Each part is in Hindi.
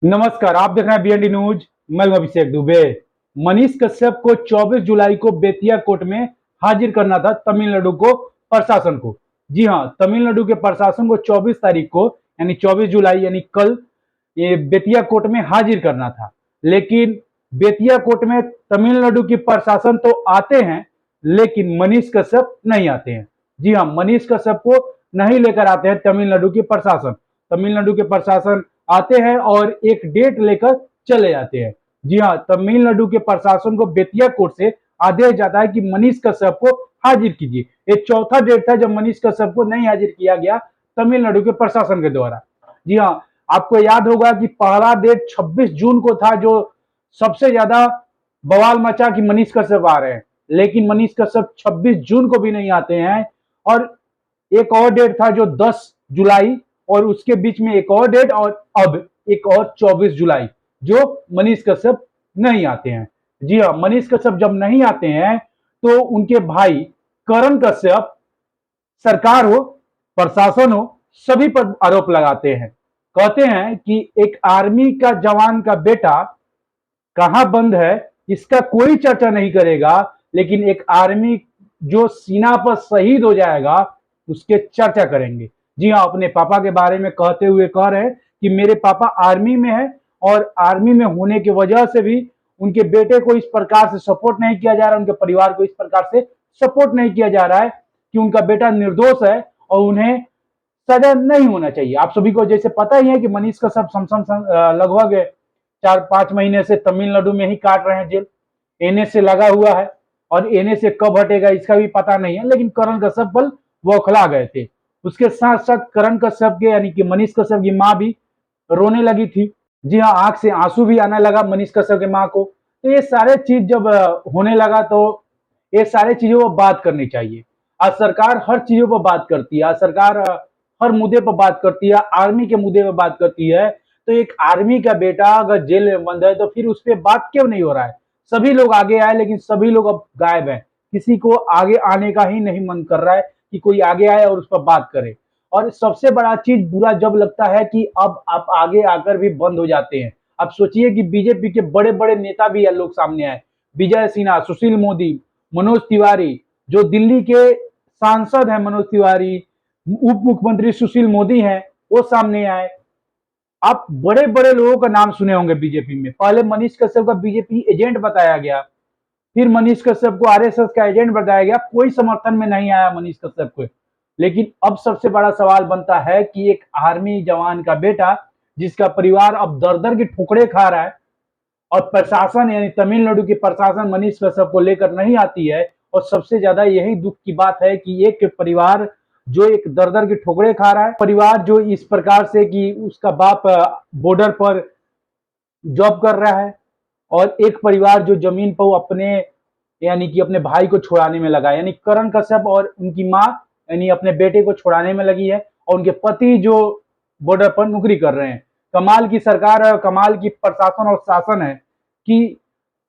नमस्कार, आप देख रहे हैं बीएनडी न्यूज। मैं हूं अभिषेक दुबे। मनीष कश्यप को 24 जुलाई को बेतिया कोर्ट में हाजिर करना था तमिलनाडु को प्रशासन को। जी हां, तमिलनाडु के प्रशासन को 24 तारीख को यानी 24 जुलाई यानी कल ये बेतिया कोर्ट में हाजिर करना था। लेकिन बेतिया कोर्ट में तमिलनाडु की प्रशासन तो आते हैं, लेकिन मनीष कश्यप नहीं आते हैं। जी हां, मनीष कश्यप को नहीं लेकर आते हैं तमिलनाडु की प्रशासन। तमिलनाडु के प्रशासन आते हैं और एक डेट लेकर चले जाते हैं। जी हाँ, तमिलनाडु के प्रशासन को बेतिया कोर्ट से आदेश जाता है कि मनीष कश्यप को हाजिर कीजिए। ये चौथा डेट था जब मनीष कश्यप को नहीं हाजिर किया गया तमिलनाडु के प्रशासन के द्वारा। जी हाँ, आपको याद होगा कि पहला डेट 26 जून को था, जो सबसे ज्यादा बवाल मचा कि मनीष कश्यप आ रहे हैं, लेकिन मनीष कश्यप 26 जून को भी नहीं आते हैं। और एक और डेट था जो 10 जुलाई, और उसके बीच में एक और डेट, और अब एक और 24 जुलाई जो मनीष कश्यप नहीं आते हैं। जी हाँ, मनीष कश्यप जब नहीं आते हैं तो उनके भाई करण कश्यप सरकार हो, प्रशासन हो, सभी पर आरोप लगाते हैं। कहते हैं कि एक आर्मी का जवान का बेटा कहां बंद है इसका कोई चर्चा नहीं करेगा, लेकिन एक आर्मी जो सीना पर शहीद हो जाएगा उसके चर्चा करेंगे। जी हाँ, अपने पापा के बारे में कहते हुए कह रहे हैं कि मेरे पापा आर्मी में है, और आर्मी में होने की वजह से भी उनके बेटे को इस प्रकार से सपोर्ट नहीं किया जा रहा है, उनके परिवार को इस प्रकार से सपोर्ट नहीं किया जा रहा है कि उनका बेटा निर्दोष है और उन्हें सजा नहीं होना चाहिए। आप सभी को जैसे पता ही है कि मनीष का सब लगभग 4-5 महीने से तमिलनाडु में ही काट रहे हैं जेल। एनए से लगा हुआ है, और एनए से कब हटेगा इसका भी पता नहीं है, लेकिन करण कश्यप कल बौखला गए थे। उसके साथ साथ करण कश्यप के यानी कि मनीष कश्यप की मां भी रोने लगी थी। जी हाँ, आंख से आंसू भी आने लगा मनीष कश्यप की मां को। तो ये सारे चीज जब होने लगा तो ये सारे चीजों पर बात करनी चाहिए। आज सरकार हर चीजों पर बात करती है, आज सरकार हर मुद्दे पर बात करती है, आर्मी के मुद्दे पर बात करती है। तो एक आर्मी का बेटा अगर जेल में बंद है तो फिर उस पर बात क्यों नहीं हो रहा है? सभी लोग आगे आए, लेकिन सभी लोग अब गायब हैं। किसी को आगे आने का ही नहीं मन कर रहा है कि कोई आगे आए और उस पर बात करे। और सबसे बड़ा चीज बुरा जब लगता है कि अब आप आगे आकर भी बंद हो जाते हैं। अब सोचिए कि बीजेपी के बड़े बड़े नेता भी लोग सामने आए, विजय सिन्हा, सुशील मोदी, मनोज तिवारी, जो दिल्ली के सांसद हैं मनोज तिवारी, उप मुख्यमंत्री सुशील मोदी हैं, वो सामने आए। आप बड़े बड़े लोगों का नाम सुने होंगे बीजेपी में। पहले मनीष कश्यप का बीजेपी एजेंट बताया गया, फिर मनीष कश्यप को आरएसएस का एजेंट बताया गया, कोई समर्थन में नहीं आया मनीष कश्यप को। लेकिन अब सबसे बड़ा सवाल बनता है कि एक आर्मी जवान का बेटा जिसका परिवार अब दर दर की ठोकरे खा रहा है, और प्रशासन यानी तमिलनाडु की प्रशासन मनीष कश्यप को लेकर नहीं आती है। और सबसे ज्यादा यही दुख की बात है कि एक परिवार जो एक दर दर की ठोकरे खा रहा है, परिवार जो इस प्रकार से कि उसका बाप बॉर्डर पर जॉब कर रहा है, और एक परिवार जो जमीन पर अपने यानी कि अपने भाई को छुड़ाने में लगा है, यानी करण कश्यप और उनकी माँ यानी अपने बेटे को छुड़ाने में लगी है, और उनके पति जो बॉर्डर पर नौकरी कर रहे हैं। कमाल की सरकार है और कमाल की प्रशासन और शासन है कि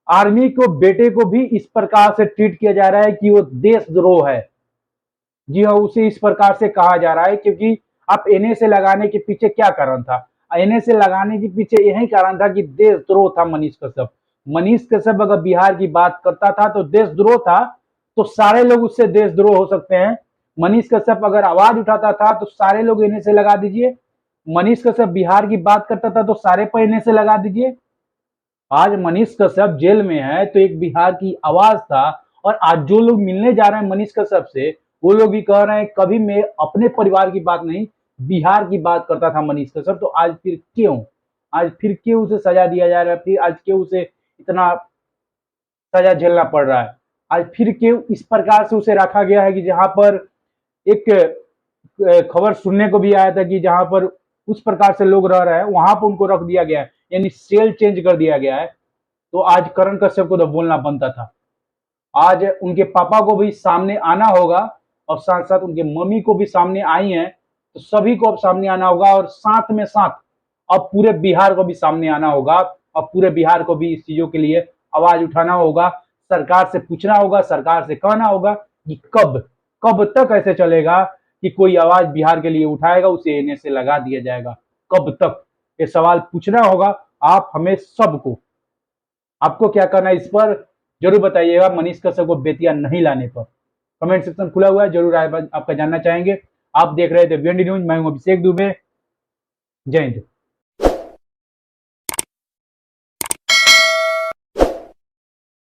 आर्मी को बेटे को भी इस प्रकार से ट्रीट किया जा रहा है कि वो देशद्रोह है। जी हाँ, उसे इस प्रकार से कहा जा रहा है क्योंकि आप एनए से लगाने के पीछे क्या कारण था? एनए से लगाने के पीछे यही कारण था कि देशद्रोह था मनीष कश्यप। मनीष कश्यप अगर बिहार की बात करता था तो देशद्रोह था, तो सारे लोग उससे देशद्रोह हो सकते हैं। मनीष कश्यप अगर आवाज उठाता था तो सारे लोग एनए से लगा दीजिए। मनीष कश्यप बिहार की बात करता था तो सारे पर एनए से लगा दीजिए। आज मनीष कश्यप जेल में है तो एक बिहार की आवाज था, और आज जो लोग मिलने जा रहे हैं मनीष कश्यप से वो लोग भी कह रहे हैं कभी मैं अपने परिवार की बात नहीं, बिहार की बात करता था मनीष कश्यप। तो आज फिर क्यों उसे सजा दिया जा रहा है? फिर आज क्यों उसे इतना सजा झेलना पड़ रहा है? आज फिर क्यों इस प्रकार से उसे रखा गया है कि जहां पर एक खबर सुनने को भी आया था कि जहां पर उस प्रकार से लोग रह रहे हैं वहां पर उनको रख दिया गया है, यानी सेल चेंज कर दिया गया है। तो आज करण कश्यप को तो बोलना बनता था। आज उनके पापा को भी सामने आना होगा, और साथ साथ उनके मम्मी को भी सामने आई हैं, तो सभी को अब सामने आना होगा, और साथ में साथ अब पूरे बिहार को भी सामने आना होगा। अब पूरे बिहार को भी इस चीजों के लिए आवाज उठाना होगा, सरकार से पूछना होगा, सरकार से कहना होगा कि कब कब तक ऐसे चलेगा कि कोई आवाज बिहार के लिए उठाएगा उसे एनए से लगा दिया जाएगा? कब तक? ये सवाल पूछना होगा आप हमें सबको। आपको क्या करना है इस पर जरूर बताइएगा, मनीष कश्यप को बेतिया नहीं लाने पर। कमेंट सेक्शन खुला हुआ है, जरूर आपका जानना चाहेंगे। आप देख रहे थे बीएनडी न्यूज, मैं हूं अभिषेक दुबे। जय हिंद।